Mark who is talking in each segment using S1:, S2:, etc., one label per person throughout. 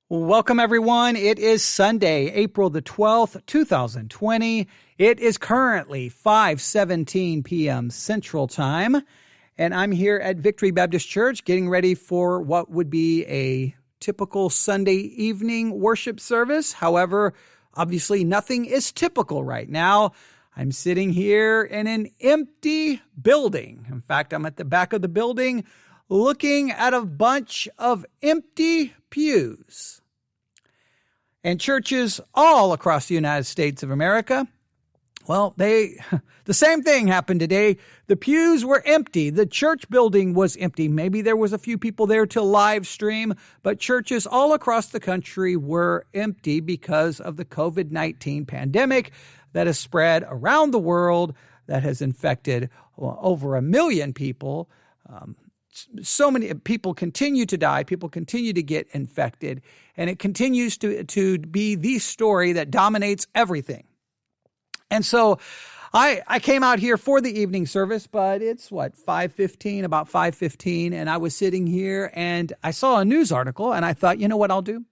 S1: Welcome, everyone. It is Sunday, April the 12th, 2020. It is currently 5:17 p.m. Central Time, and I'm here at Victory Baptist Church getting ready for what would be a typical Sunday evening worship service. However, obviously nothing is typical right now. I'm sitting here in an empty building. In fact, I'm at the back of the building looking at a bunch of empty pews. And churches all across the United States of America, well, the same thing happened today. The pews were empty. The church building was empty. Maybe there was a few people there to live stream, but churches all across the country were empty because of the COVID-19 pandemic that has spread around the world, that has infected over 1 million people. So many people continue to die. People continue to get infected, and it continues to be the story that dominates everything. And so I came out here for the evening service, but it's about 5:15, and I was sitting here and I saw a news article and I thought, you know what I'll do?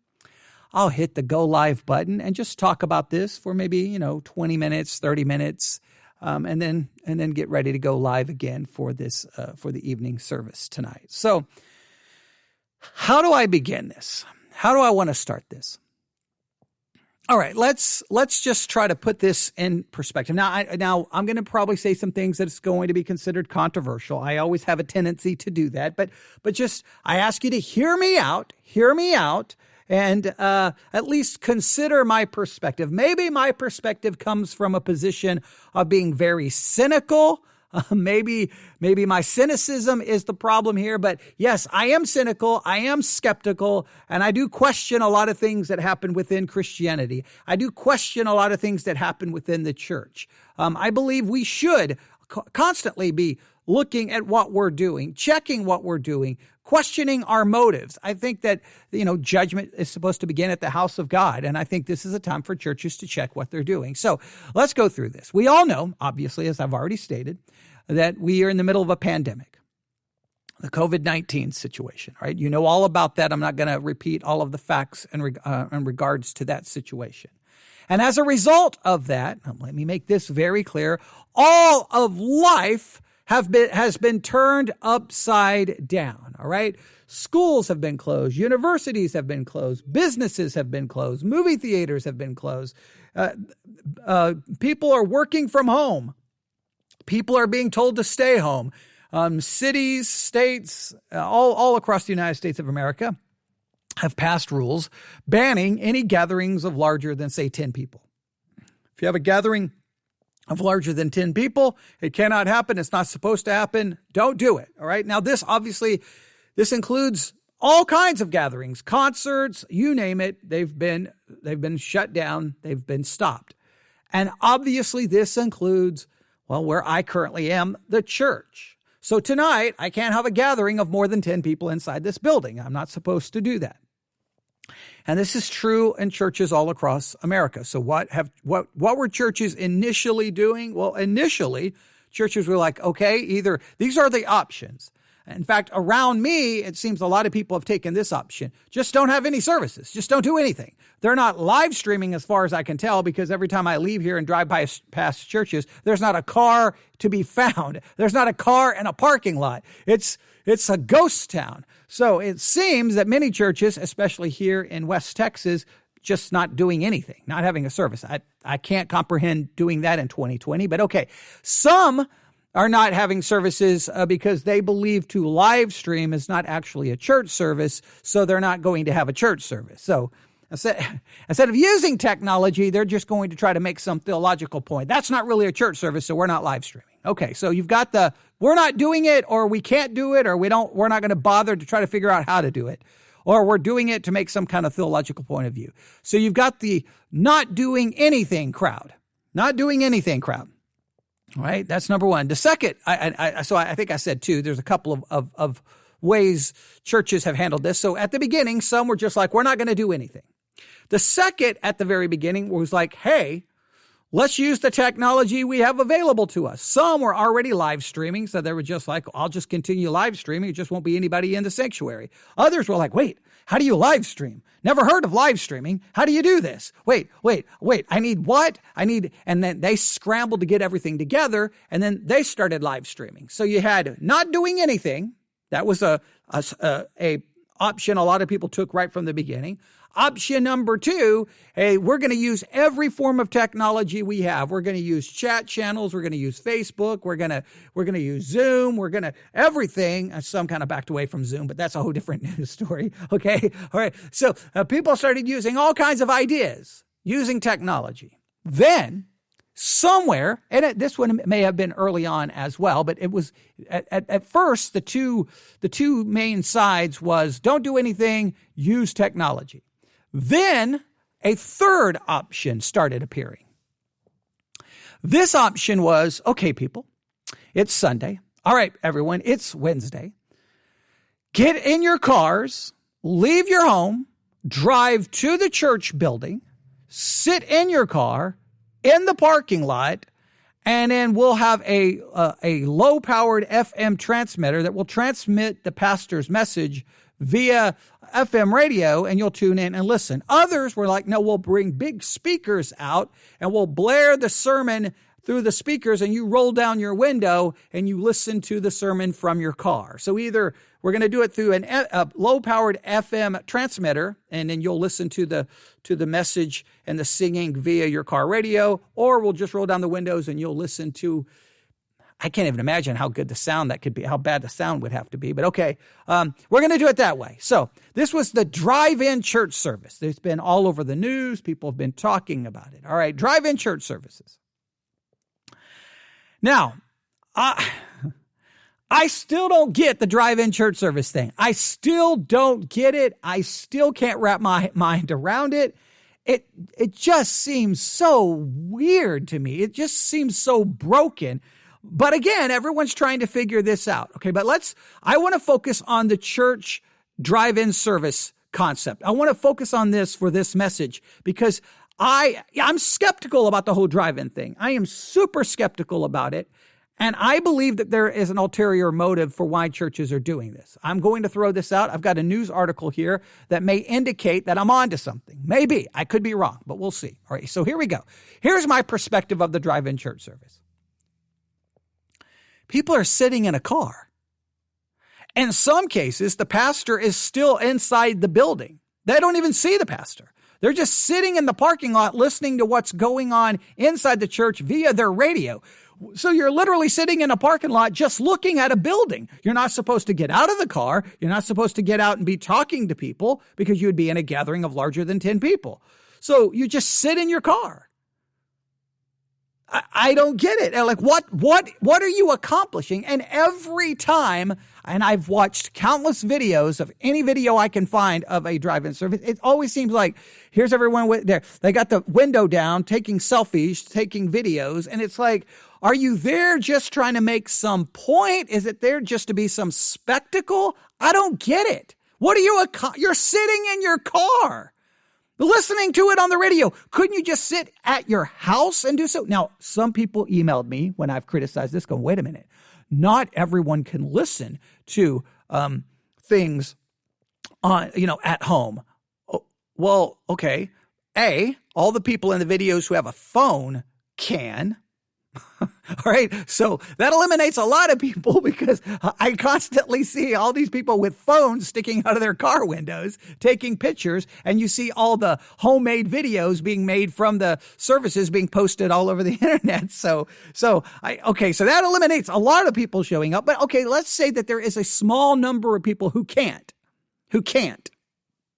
S1: I'll hit the go live button and just talk about this for maybe, 20 minutes, 30 minutes. And then get ready to go live again for this for the evening service tonight. So, how do I begin this? How do I want to start this? All right, let's just try to put this in perspective. Now I'm going to probably say some things that's going to be considered controversial. I always have a tendency to do that, but just I ask you to hear me out, and at least consider my perspective. Maybe my perspective comes from a position of being very cynical. Maybe my cynicism is the problem here. But yes, I am cynical. I am skeptical. And I do question a lot of things that happen within Christianity. I do question a lot of things that happen within the church. I believe we should constantly be looking at what we're doing, checking what we're doing, questioning our motives. I think that, judgment is supposed to begin at the house of God. And I think this is a time for churches to check what they're doing. So let's go through this. We all know, obviously, as I've already stated, that we are in the middle of a pandemic, the COVID-19 situation, right? You know all about that. I'm not going to repeat all of the facts in regards to that situation. And as a result of that, let me make this very clear, all of life has been turned upside down, all right? Schools have been closed. Universities have been closed. Businesses have been closed. Movie theaters have been closed. People are working from home. People are being told to stay home. Cities, states, all across the United States of America have passed rules banning any gatherings of larger than, say, 10 people. If you have a gathering of larger than 10 people, it cannot happen. It's not supposed to happen. Don't do it. All right. Now, this includes all kinds of gatherings, concerts, you name it. They've been shut down. They've been stopped. And obviously this includes, where I currently am, the church. So tonight I can't have a gathering of more than 10 people inside this building. I'm not supposed to do that. And this is true in churches all across America. So what were churches initially doing? Well, initially, churches were like, okay, either these are the options. In fact, around me, it seems a lot of people have taken this option. Just don't have any services. Just don't do anything. They're not live streaming as far as I can tell, because every time I leave here and drive past churches, there's not a car to be found. There's not a car in a parking lot. It's a ghost town. So it seems that many churches, especially here in West Texas, just not doing anything, not having a service. I can't comprehend doing that in 2020, but okay. Some are not having services because they believe to live stream is not actually a church service, so they're not going to have a church service. So instead of using technology, they're just going to try to make some theological point. That's not really a church service, so we're not live streaming. Okay, so you've got we're not doing it, or we can't do it, or we're not going to bother to try to figure out how to do it, or we're doing it to make some kind of theological point of view. So you've got the not doing anything crowd. All right, that's number one. The second, I think I said two. There's a couple of ways churches have handled this. So at the beginning, some were just like, we're not going to do anything. The second, at the very beginning, was like, hey, let's use the technology we have available to us. Some were already live streaming, so they were just like, I'll just continue live streaming. It just won't be anybody in the sanctuary. Others were like, wait, How do you live stream? Never heard of live streaming. How do you do this? Wait. I need what? And then they scrambled to get everything together, and then they started live streaming. So you had not doing anything. That was a option a lot of people took right from the beginning. Option number 2, hey, we're going to use every form of technology we have. We're going to use chat channels. We're going to use Facebook. We're going to use Zoom. We're going to everything. Some kind of backed away from Zoom, but that's a whole different news story. Okay. All right. So people started using all kinds of ideas using technology. Then somewhere, and this one may have been early on as well, but it was at first the two main sides was don't do anything, use technology. Then a third option started appearing. This option was, okay, people, it's Sunday. All right, everyone, it's Wednesday. Get in your cars, leave your home, drive to the church building, sit in your car in the parking lot, and then we'll have a low-powered FM transmitter that will transmit the pastor's message via FM radio, and you'll tune in and listen. Others were like, no, we'll bring big speakers out, and we'll blare the sermon through the speakers, and you roll down your window, and you listen to the sermon from your car. So either we're going to do it through a low-powered FM transmitter, and then you'll listen to the message and the singing via your car radio, or we'll just roll down the windows, and you'll listen to, I can't even imagine how good the sound that could be, how bad the sound would have to be, but okay. We're going to do it that way. So this was the drive-in church service. It's been all over the news. People have been talking about it. All right, drive-in church services. Now, I still don't get the drive-in church service thing. I still don't get it. I still can't wrap my mind around it. It just seems so weird to me. It just seems so broken. But again, everyone's trying to figure this out. Okay, but I want to focus on the church drive-in service concept. I want to focus on this for this message because I'm skeptical about the whole drive-in thing. I am super skeptical about it. And I believe that there is an ulterior motive for why churches are doing this. I'm going to throw this out. I've got a news article here that may indicate that I'm onto something. Maybe. I could be wrong, but we'll see. All right, so here we go. Here's my perspective of the drive-in church service. People are sitting in a car. In some cases, the pastor is still inside the building. They don't even see the pastor. They're just sitting in the parking lot listening to what's going on inside the church via their radio. So you're literally sitting in a parking lot just looking at a building. You're not supposed to get out of the car. You're not supposed to get out and be talking to people because you would be in a gathering of larger than 10 people. So you just sit in your car. I don't get it. Like, what are you accomplishing? And every time, and I've watched countless videos of any video I can find of a drive-in service, it always seems like here's everyone there. They got the window down, taking selfies, taking videos. And it's like, are you there just trying to make some point? Is it there just to be some spectacle? I don't get it. What are you, you're sitting in your car. Listening to it on the radio. Couldn't you just sit at your house and do so? Now, some people emailed me when I've criticized this going, wait a minute. Not everyone can listen to things on, at home. Oh, well, okay. All the people in the videos who have a phone can. All right. So that eliminates a lot of people because I constantly see all these people with phones sticking out of their car windows, taking pictures, and you see all the homemade videos being made from the services being posted all over the internet. So that eliminates a lot of people showing up. But okay, let's say that there is a small number of people who can't.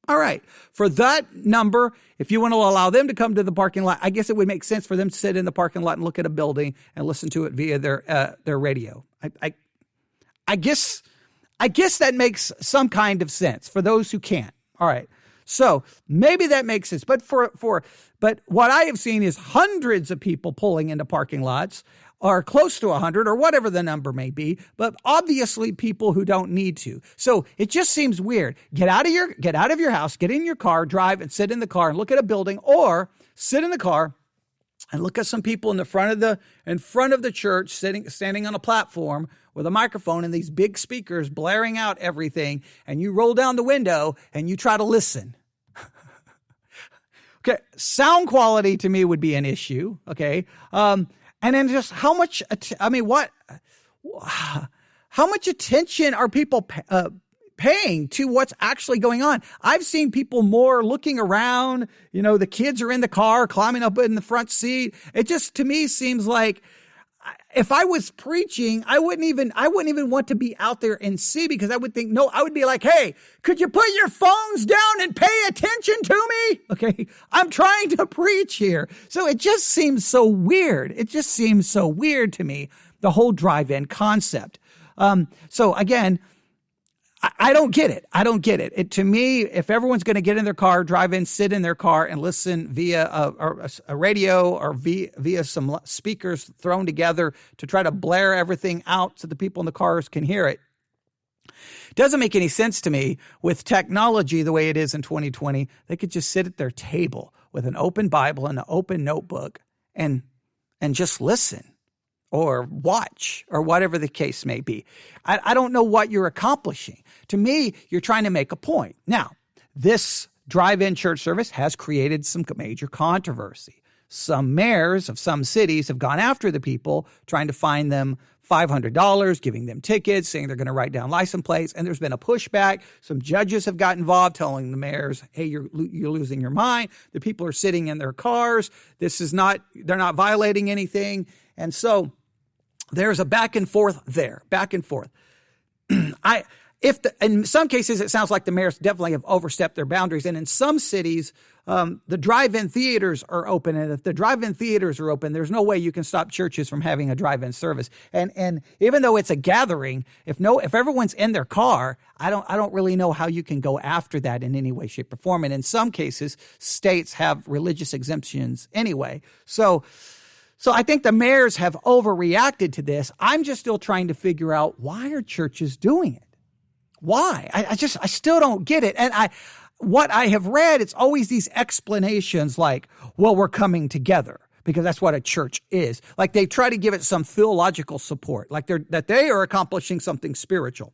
S1: All right. For that number, if you want to allow them to come to the parking lot, I guess it would make sense for them to sit in the parking lot and look at a building and listen to it via their radio. I guess that makes some kind of sense for those who can't. All right. So maybe that makes sense. But but what I have seen is hundreds of people pulling into parking lots, or close to 100 or whatever the number may be, but obviously people who don't need to. So it just seems weird. Get out of your house, get in your car, drive and sit in the car and look at a building, or sit in the car and look at some people in front of the church standing on a platform with a microphone and these big speakers blaring out everything, and you roll down the window and you try to listen. Okay, sound quality to me would be an issue, okay? And then just how much attention are people paying to what's actually going on? I've seen people more looking around, the kids are in the car, climbing up in the front seat. It just, to me, seems like if I was preaching, I wouldn't even want to be out there and see, because I would think, no, I would be like, hey, could you put your phones down and pay attention to me? Okay. I'm trying to preach here. So it just seems so weird. It just seems so weird to me, the whole drive-in concept. So again, I don't get it. I don't get it. To me, if everyone's going to get in their car, drive in, sit in their car, and listen via a radio or via some speakers thrown together to try to blare everything out so the people in the cars can hear it, doesn't make any sense to me. With technology the way it is in 2020, they could just sit at their table with an open Bible and an open notebook and just listen, or watch, or whatever the case may be. I don't know what you're accomplishing. To me, you're trying to make a point. Now, this drive-in church service has created some major controversy. Some mayors of some cities have gone after the people, trying to fine them $500, giving them tickets, saying they're going to write down license plates, and there's been a pushback. Some judges have got involved, telling the mayors, hey, you're losing your mind. The people are sitting in their cars. They're not violating anything. And so there's a back and forth there, back and forth. In some cases, it sounds like the mayors definitely have overstepped their boundaries. And in some cities, the drive-in theaters are open. And if the drive-in theaters are open, there's no way you can stop churches from having a drive-in service. And even though it's a gathering, if everyone's in their car, I don't really know how you can go after that in any way, shape, or form. And in some cases, states have religious exemptions anyway. So I think the mayors have overreacted to this. I'm just still trying to figure out, why are churches doing it? Why? I still don't get it. And what I have read, it's always these explanations like, well, we're coming together, because that's what a church is. Like they try to give it some theological support, like that they are accomplishing something spiritual.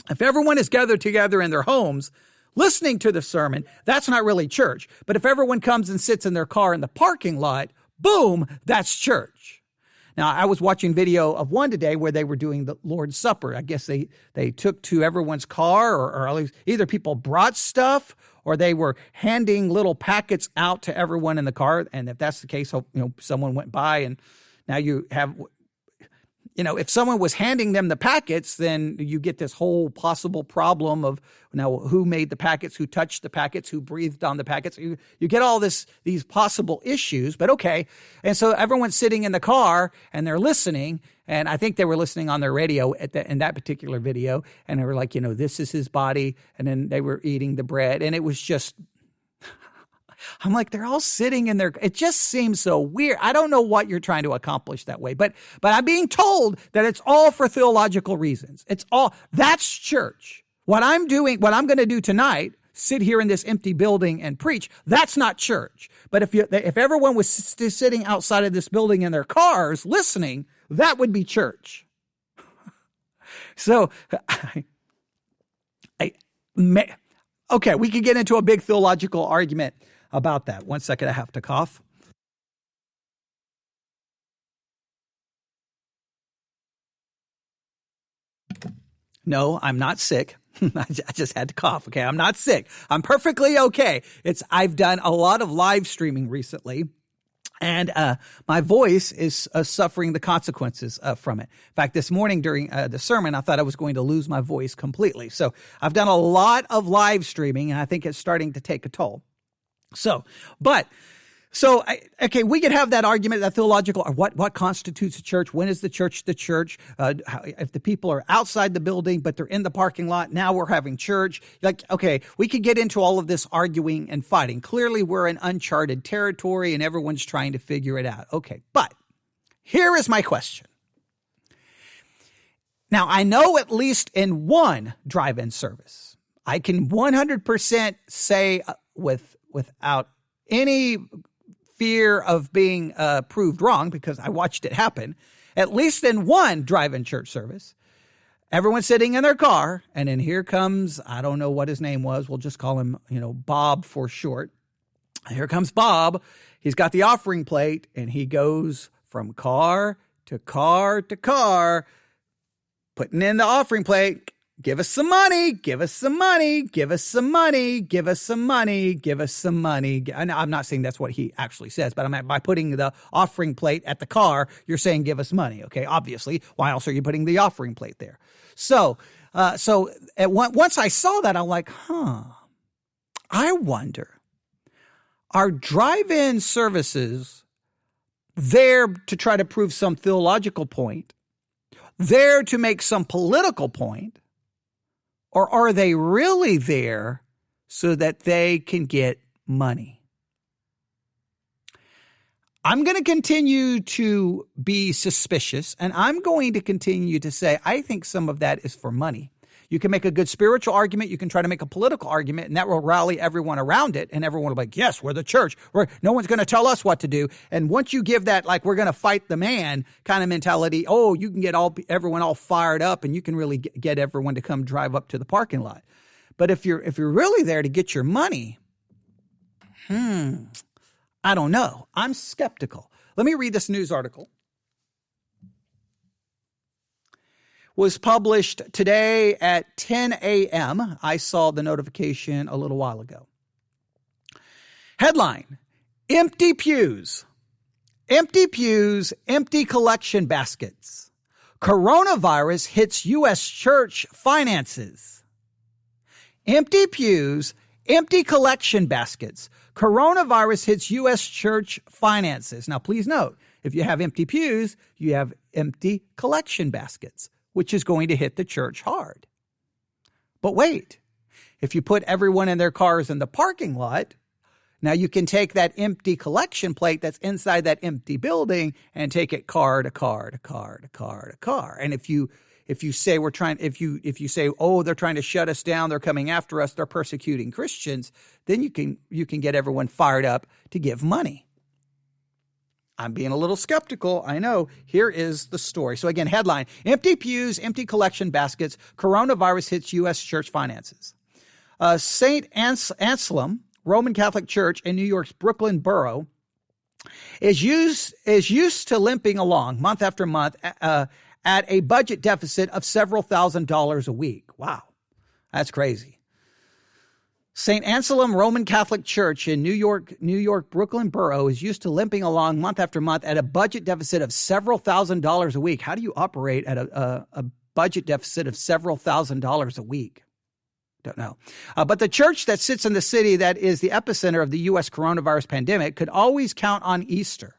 S1: If everyone is gathered together in their homes, listening to the sermon, that's not really church. But if everyone comes and sits in their car in the parking lot, boom, that's church. Now, I was watching video of one today where they were doing the Lord's Supper. I guess they took to everyone's car, or at least either people brought stuff, or they were handing little packets out to everyone in the car. And if that's the case, someone went by, and now you have, if someone was handing them the packets, then you get this whole possible problem of, now, who made the packets, who touched the packets, who breathed on the packets. You get all these possible issues, but okay. And so everyone's sitting in the car and they're listening. And I think they were listening on their radio in that particular video. And they were like, this is his body. And then they were eating the bread. And it was just, I'm like, they're all sitting in their, it just seems so weird. I don't know what you're trying to accomplish that way, but I'm being told that it's all for theological reasons. That's church. What I'm going to do tonight, sit here in this empty building and preach, that's not church. But if everyone was sitting outside of this building in their cars listening, that would be church. So, okay, we could get into a big theological argument about that. 1 second, I have to cough. No, I'm not sick. I just had to cough. Okay, I'm not sick. I'm perfectly okay. I've done a lot of live streaming recently, and my voice is suffering the consequences from it. In fact, this morning during the sermon, I thought I was going to lose my voice completely. So I've done a lot of live streaming, and I think it's starting to take a toll. Okay, we could have that argument, that theological, or what constitutes a church? When is the church the church? If the people are outside the building, but they're in the parking lot, now we're having church. Okay, we could get into all of this arguing and fighting. Clearly, we're in uncharted territory and everyone's trying to figure it out. Okay, but here is my question. Now, I know at least in one drive-in service, I can 100% say without any fear of being proved wrong, because I watched it happen, at least in one drive-in church service, Everyone's sitting in their car, and then here comes, I don't know what his name was. We'll just call him, Bob for short. Here comes Bob. He's got the offering plate, and he goes from car to car to car, putting in the offering plate. Give us some money, give us some money, give us some money, give us some money, give us some money. And I'm not saying that's what he actually says, but by putting the offering plate at the car, you're saying give us money, okay? Obviously, why else are you putting the offering plate there? So once I saw that, I'm like, I wonder, are drive-in services there to try to prove some theological point, there to make some political point, or are they really there so that they can get money? I'm going to continue to be suspicious, and I'm going to continue to say I think some of that is for money. You can make a good spiritual argument. You can try to make a political argument, and that will rally everyone around it. And everyone will be like, yes, we're the church. No one's going to tell us what to do. And once you give that, like, we're going to fight the man kind of mentality, you can get everyone all fired up, and you can really get everyone to come drive up to the parking lot. But if you're really there to get your money, I don't know. I'm skeptical. Let me read this news article. Was published today at 10 a.m. I saw the notification a little while ago. Headline, empty pews. Empty pews, empty collection baskets. Coronavirus hits U.S. church finances. Empty pews, empty collection baskets. Coronavirus hits U.S. church finances. Now, please note, if you have empty pews, you have empty collection baskets, which is going to hit the church hard. But wait, if you put everyone in their cars in the parking lot, now you can take that empty collection plate that's inside that empty building and take it car to car to car to car to car. And if you say if you say, they're trying to shut us down, they're coming after us, they're persecuting Christians, then you can get everyone fired up to give money. I'm being a little skeptical. I know. Here is the story. So again, headline, empty pews, empty collection baskets, coronavirus hits U.S. church finances. St. Anselm, Roman Catholic Church in New York's Brooklyn borough, is used to limping along month after month at a budget deficit of several $1,000s a week. Wow, that's crazy. St. Anselm Roman Catholic Church in New York, Brooklyn borough is used to limping along month after month at a budget deficit of several $1,000s a week. How do you operate at a budget deficit of several $1,000s a week? Don't know. But the church that sits in the city that is the epicenter of the U.S. coronavirus pandemic could always count on Easter.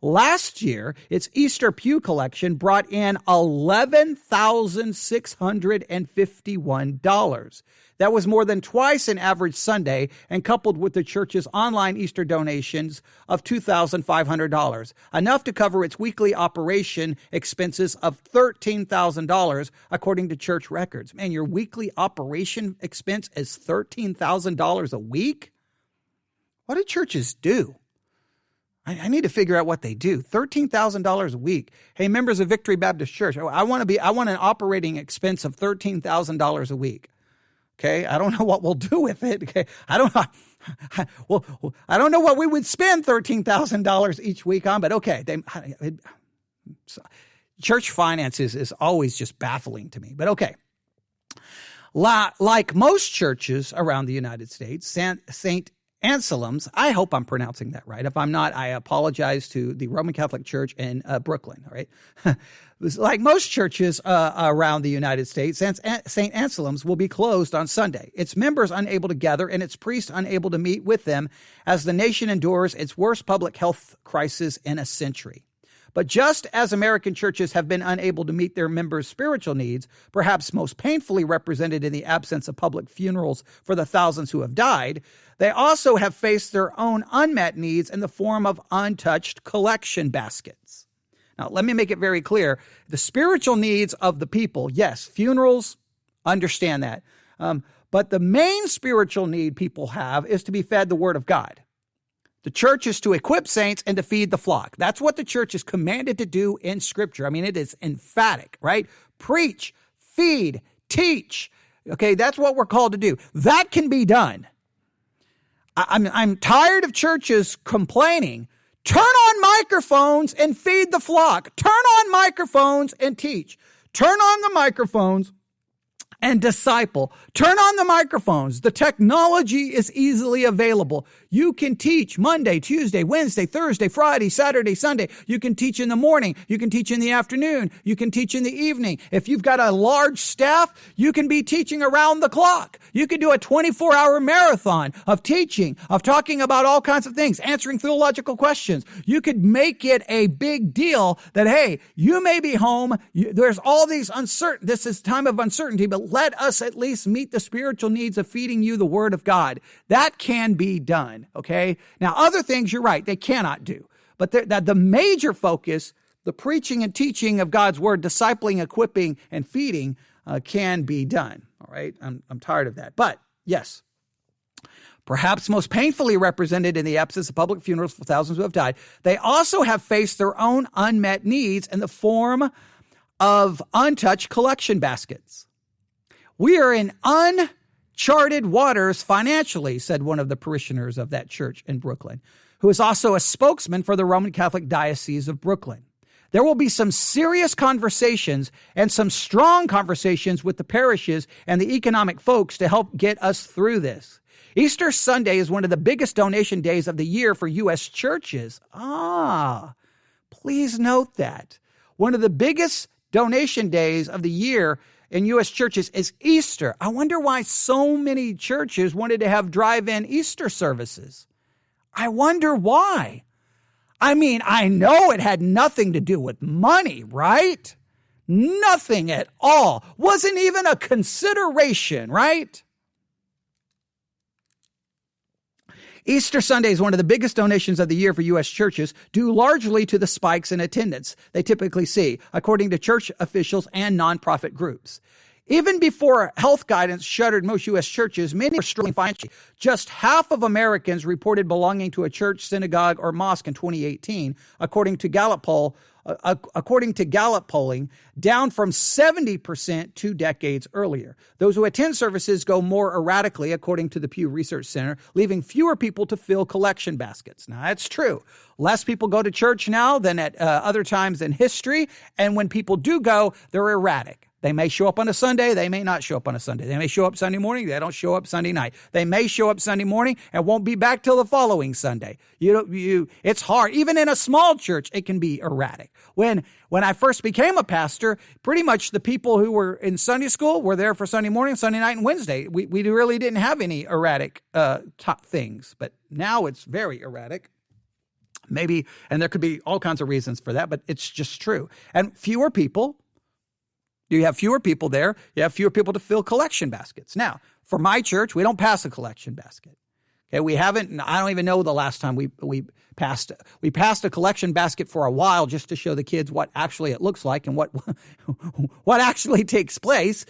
S1: Last year, its Easter pew collection brought in $11,651. That was more than twice an average Sunday, and coupled with the church's online Easter donations of $2,500, enough to cover its weekly operation expenses of $13,000, according to church records. Man, your weekly operation expense is $13,000 a week? What do churches do? I need to figure out what they do. $13,000 a week. Hey, members of Victory Baptist Church, I want an operating expense of $13,000 a week. Okay, I don't know what we'll do with it. Okay, I don't know what we would spend $13,000 each week on, but okay. Church finances is always just baffling to me, but okay. Like most churches around the United States, St. Anselm's, I hope I'm pronouncing that right. If I'm not, I apologize to the Roman Catholic Church in Brooklyn, all right? Like most churches around the United States, St. Anselm's will be closed on Sunday. Its members unable to gather and its priests unable to meet with them as the nation endures its worst public health crisis in a century. But just as American churches have been unable to meet their members' spiritual needs, perhaps most painfully represented in the absence of public funerals for the thousands who have died, they also have faced their own unmet needs in the form of untouched collection baskets. Now, let me make it very clear. The spiritual needs of the people, yes, funerals, understand that. But the main spiritual need people have is to be fed the Word of God. The church is to equip saints and to feed the flock. That's what the church is commanded to do in Scripture. I mean, it is emphatic, right? Preach, feed, teach. Okay, that's what we're called to do. That can be done. I'm tired of churches complaining. Turn on microphones and feed the flock. Turn on microphones and teach. Turn on the microphones and disciple. Turn on the microphones. The technology is easily available. You can teach Monday, Tuesday, Wednesday, Thursday, Friday, Saturday, Sunday. You can teach in the morning. You can teach in the afternoon. You can teach in the evening. If you've got a large staff, you can be teaching around the clock. You can do a 24-hour marathon of teaching, of talking about all kinds of things, answering theological questions. You could make it a big deal that, hey, you may be home. There's all these this is time of uncertainty, but let us at least meet the spiritual needs of feeding you the word of God. That can be done, okay? Now, other things, you're right, they cannot do. But the major focus, the preaching and teaching of God's word, discipling, equipping, and feeding can be done, all right? I'm tired of that. But, yes, perhaps most painfully represented in the absence of public funerals for thousands who have died, they also have faced their own unmet needs in the form of untouched collection baskets. We are in uncharted waters financially, said one of the parishioners of that church in Brooklyn, who is also a spokesman for the Roman Catholic Diocese of Brooklyn. There will be some serious conversations and some strong conversations with the parishes and the economic folks to help get us through this. Easter Sunday is one of the biggest donation days of the year for U.S. churches. Please note that. One of the biggest donation days of the year in U.S. churches is Easter. I wonder why so many churches wanted to have drive-in Easter services. I wonder why. I mean, I know it had nothing to do with money, right? Nothing at all. Wasn't even a consideration, right? Easter Sunday is one of the biggest donations of the year for U.S. churches, due largely to the spikes in attendance they typically see, according to church officials and nonprofit groups. Even before health guidance shuttered most U.S. churches, many were struggling financially. Just half of Americans reported belonging to a church, synagogue, or mosque in 2018, according to Gallup polling, down from 70% 2 decades earlier. Those who attend services go more erratically, according to the Pew Research Center, leaving fewer people to fill collection baskets. Now, that's true. Less people go to church now than at other times in history, and when people do go, they're erratic. They may show up on a Sunday. They may not show up on a Sunday. They may show up Sunday morning. They don't show up Sunday night. They may show up Sunday morning and won't be back till the following Sunday. It's hard. Even in a small church, it can be erratic. When I first became a pastor, pretty much the people who were in Sunday school were there for Sunday morning, Sunday night, and Wednesday. We really didn't have any erratic things, but now it's very erratic. Maybe, and there could be all kinds of reasons for that, but it's just true. And fewer people. You have fewer people there. You have fewer people to fill collection baskets. Now, for my church, we don't pass a collection basket. Okay, we haven't. I don't even know the last time we passed. We passed a collection basket for a while just to show the kids what actually it looks like and what actually takes place.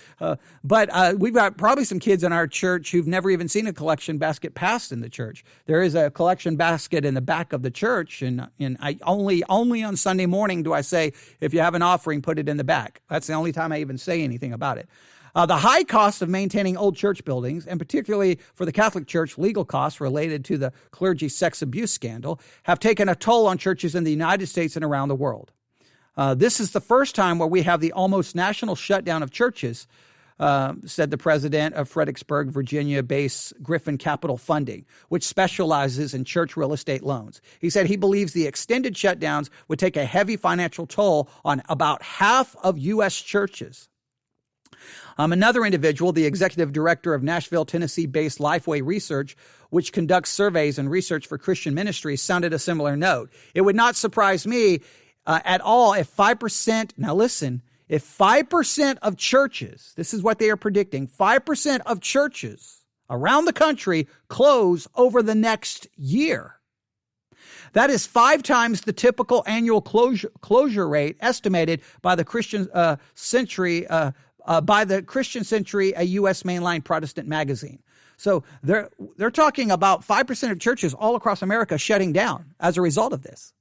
S1: But we've got probably some kids in our church who've never even seen a collection basket passed in the church. There is a collection basket in the back of the church, and I only on Sunday morning do I say, if you have an offering, put it in the back. That's the only time I even say anything about it. The high cost of maintaining old church buildings, and particularly for the Catholic Church, legal costs related to the clergy sex abuse scandal, have taken a toll on churches in the United States and around the world. This is the first time where we have the almost national shutdown of churches, said the president of Fredericksburg, Virginia-based Griffin Capital Funding, which specializes in church real estate loans. He said he believes the extended shutdowns would take a heavy financial toll on about half of U.S. churches. Another individual, the executive director of Nashville, Tennessee-based Lifeway Research, which conducts surveys and research for Christian ministries, sounded a similar note. It would not surprise me at all if 5%, now listen, if 5% of churches, this is what they are predicting, 5% of churches around the country close over the next year. That is 5 times the typical annual closure rate estimated by the Christian Century, a U.S. mainline Protestant magazine. So they're talking about 5% of churches all across America shutting down as a result of this.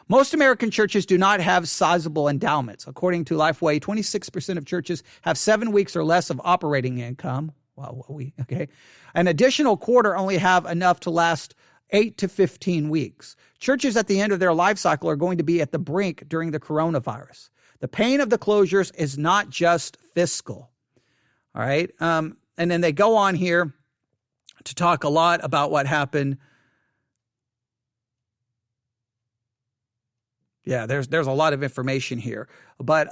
S1: Most American churches do not have sizable endowments. According to Lifeway, 26% of churches have 7 weeks or less of operating income. Wow, okay. An additional quarter only have enough to last 8 to 15 weeks. Churches at the end of their life cycle are going to be at the brink during the coronavirus. The pain of the closures is not just fiscal. All right. And then they go on here to talk a lot about what happened. Yeah, there's a lot of information here, but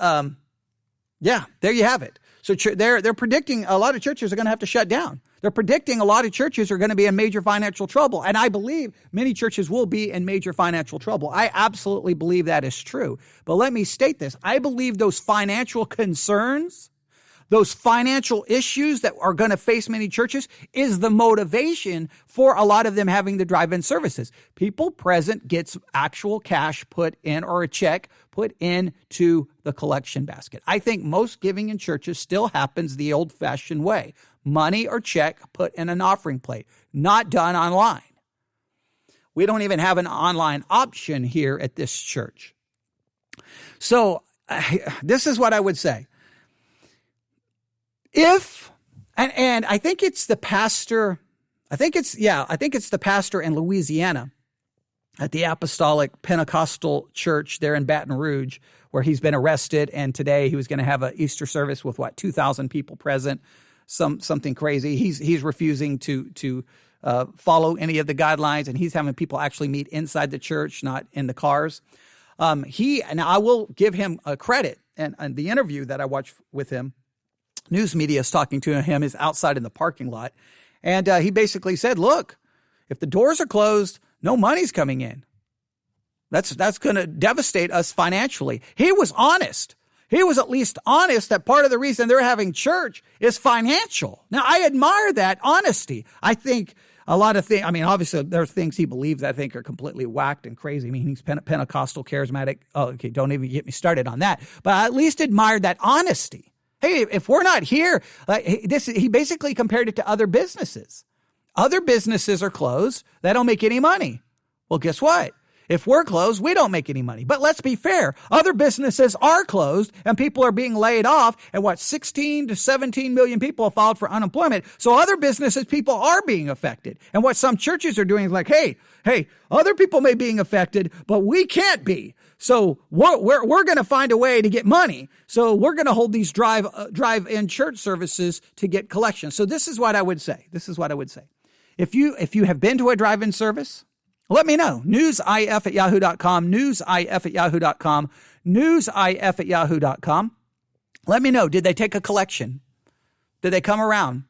S1: yeah, there you have it. So they're predicting a lot of churches are going to have to shut down. They're predicting a lot of churches are going to be in major financial trouble, and I believe many churches will be in major financial trouble. I absolutely believe that is true. But let me state this: I believe those financial concerns, those financial issues that are going to face many churches is the motivation for a lot of them having the drive-in services. People present gets actual cash put in or a check put into the collection basket. I think most giving in churches still happens the old-fashioned way. Money or check put in an offering plate, not done online. We don't even have an online option here at this church. So this is what I would say. And I think it's the pastor, I think it's the pastor in Louisiana at the Apostolic Pentecostal Church there in Baton Rouge, where he's been arrested. And today he was going to have an Easter service with 2,000 people present, something crazy. He's refusing to follow any of the guidelines, and he's having people actually meet inside the church, not in the cars. And I will give him credit. And the interview that I watched with him, news media is talking to him, is outside in the parking lot. And he basically said, look, if the doors are closed, no money's coming in. That's going to devastate us financially. He was honest. He was at least honest that part of the reason they're having church is financial. Now, I admire that honesty. I think a lot of things, obviously there's things he believes I think are completely whacked and crazy. He's Pentecostal, charismatic. Oh, okay, don't even get me started on that. But I at least admired that honesty. Hey, if we're not here, he basically compared it to other businesses. Other businesses are closed. They don't make any money. Well, guess what? If we're closed, we don't make any money. But let's be fair. Other businesses are closed and people are being laid off. And 16 to 17 million people have filed for unemployment. So other businesses, people are being affected. And what some churches are doing is like, hey, other people may be being affected, but we can't be. So we're going to find a way to get money. So we're going to hold these drive-in church services to get collections. So this is what I would say. If you have been to a drive-in service, let me know. newsif@yahoo.com, newsif@yahoo.com, newsif@yahoo.com. Let me know. Did they take a collection? Did they come around?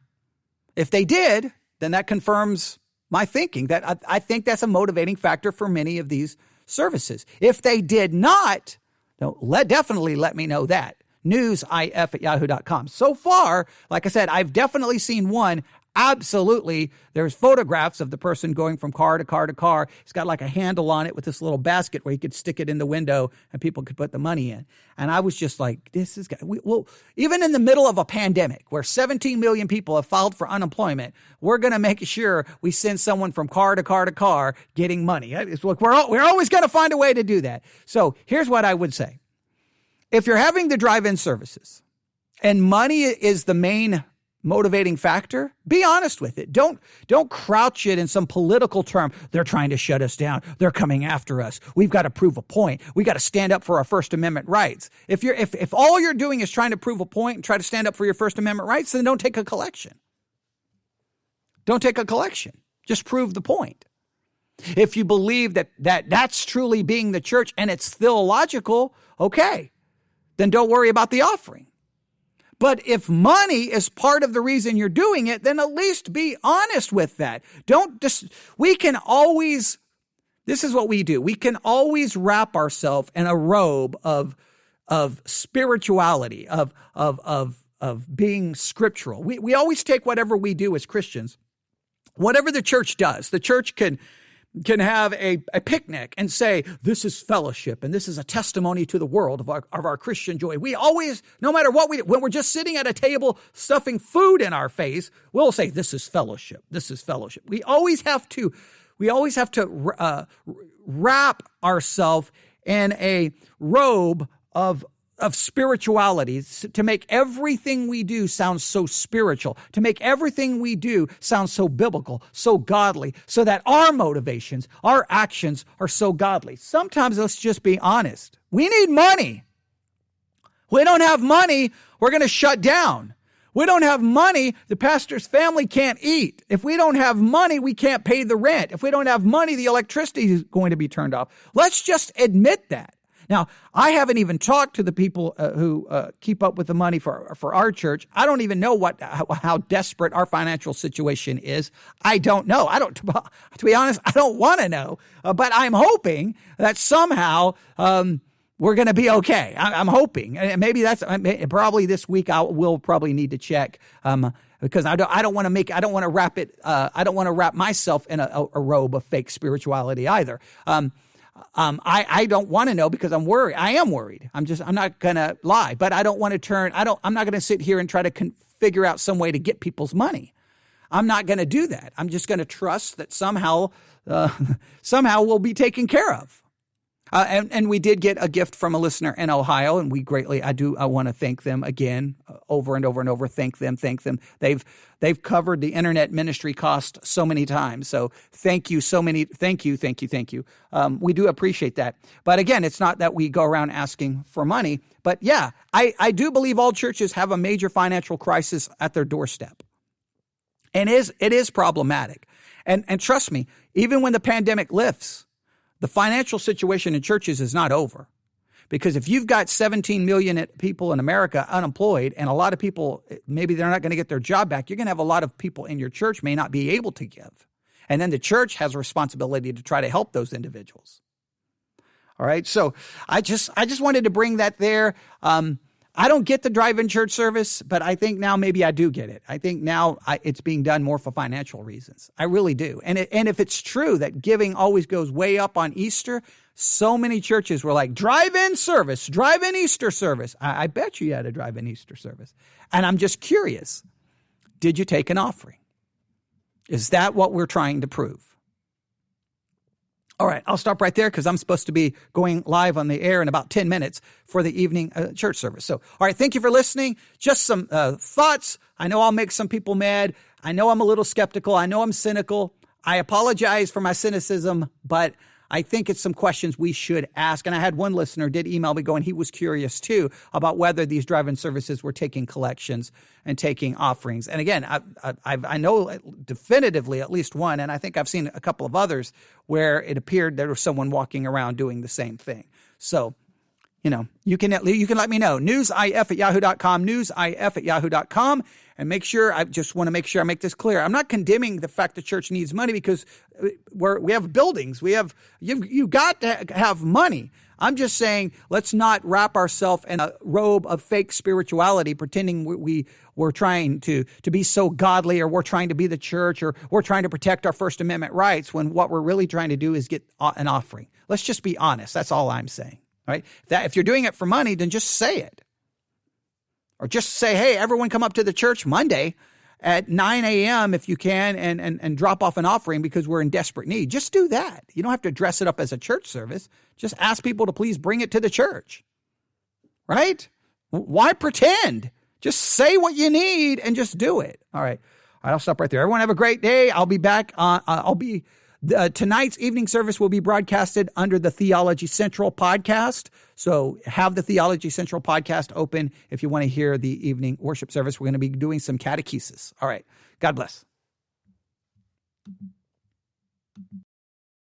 S1: If they did, then that confirms my thinking that I think that's a motivating factor for many of these services. If they did not, definitely let me know that. newsif@yahoo.com. So far, like I said, I've definitely seen one. Absolutely. There's photographs of the person going from car to car to car. It's got like a handle on it with this little basket where you could stick it in the window and people could put the money in. And I was just like, even in the middle of a pandemic where 17 million people have filed for unemployment, we're going to make sure we send someone from car to car to car getting money. It's like we're always going to find a way to do that. So here's what I would say. If you're having the drive-in services and money is the main motivating factor, be honest with it. Don't crouch it in some political term. They're trying to shut us down. They're coming after us. We've got to prove a point. We got to stand up for our First Amendment rights. If all you're doing is trying to prove a point and try to stand up for your First Amendment rights, then don't take a collection. Don't take a collection. Just prove the point. If you believe that's truly being the church and it's theological, okay, then don't worry about the offering. But if money is part of the reason you're doing it, then at least be honest with that. This is what we do. We can always wrap ourselves in a robe of spirituality, of being scriptural. We always take whatever we do as Christians, whatever the church does. The church can have a picnic and say, this is fellowship and this is a testimony to the world of our Christian joy. We always, no matter what when we're just sitting at a table stuffing food in our face, we'll say, this is fellowship. This is fellowship. We always have to we always have to wrap ourselves in a robe of spirituality to make everything we do sound so spiritual, to make everything we do sound so biblical, so godly, so that our motivations, our actions are so godly. Sometimes let's just be honest. We need money. We don't have money, we're going to shut down. We don't have money, the pastor's family can't eat. If we don't have money, we can't pay the rent. If we don't have money, the electricity is going to be turned off. Let's just admit that. Now, I haven't even talked to the people who keep up with the money for our church. I don't even know how desperate our financial situation is. I don't know. To be honest, I don't want to know. But I'm hoping that somehow we're going to be okay. I'm hoping, and maybe probably this week. We'll probably need to check because I don't want to wrap it. I don't want to wrap myself in a robe of fake spirituality either. I don't want to know because I'm worried. I am worried. I'm not going to lie, but I don't want to I'm not going to sit here and try to figure out some way to get people's money. I'm not going to do that. I'm just going to trust that somehow we'll be taken care of. And we did get a gift from a listener in Ohio, and I want to thank them again, over and over and over. Thank them. They've covered the internet ministry cost so many times. So thank you. Thank you. We do appreciate that. But again, it's not that we go around asking for money, but yeah, I do believe all churches have a major financial crisis at their doorstep. And it is problematic. And trust me, even when the pandemic lifts, the financial situation in churches is not over, because if you've got 17 million people in America unemployed and a lot of people, maybe they're not going to get their job back, you're going to have a lot of people in your church may not be able to give. And then the church has a responsibility to try to help those individuals. All right. So I just wanted to bring that there. I don't get the drive-in church service, but I think now maybe I do get it. I think now it's being done more for financial reasons. I really do. And if it's true that giving always goes way up on Easter, so many churches were like, drive-in service, drive-in Easter service. I bet you had a drive-in Easter service. And I'm just curious, did you take an offering? Is that what we're trying to prove? All right, I'll stop right there because I'm supposed to be going live on the air in about 10 minutes for the evening church service. So, all right, thank you for listening. Just some thoughts. I know I'll make some people mad. I know I'm a little skeptical. I know I'm cynical. I apologize for my cynicism, but I think it's some questions we should ask. And I had one listener did email me going, he was curious too about whether these drive-in services were taking collections and taking offerings. And again, I know definitively at least one, and I think I've seen a couple of others where it appeared there was someone walking around doing the same thing. So, you can let me know. newsif@yahoo.com, newsif@yahoo.com. And I just want to make sure I make this clear. I'm not condemning the fact the church needs money because we have buildings. You've got to have money. I'm just saying, let's not wrap ourselves in a robe of fake spirituality, pretending we're trying to be so godly, or we're trying to be the church, or we're trying to protect our First Amendment rights, when what we're really trying to do is get an offering. Let's just be honest. That's all I'm saying. Right? If you're doing it for money, then just say it. Or just say, hey, everyone come up to the church Monday at 9 a.m. if you can and drop off an offering because we're in desperate need. Just do that. You don't have to dress it up as a church service. Just ask people to please bring it to the church. Right? Why pretend? Just say what you need and just do it. All right. I'll stop right there. Everyone have a great day. I'll be back. Tonight's evening service will be broadcasted under the Theology Central podcast. So have the Theology Central podcast open if you want to hear the evening worship service. We're going to be doing some catechesis. All right. God bless.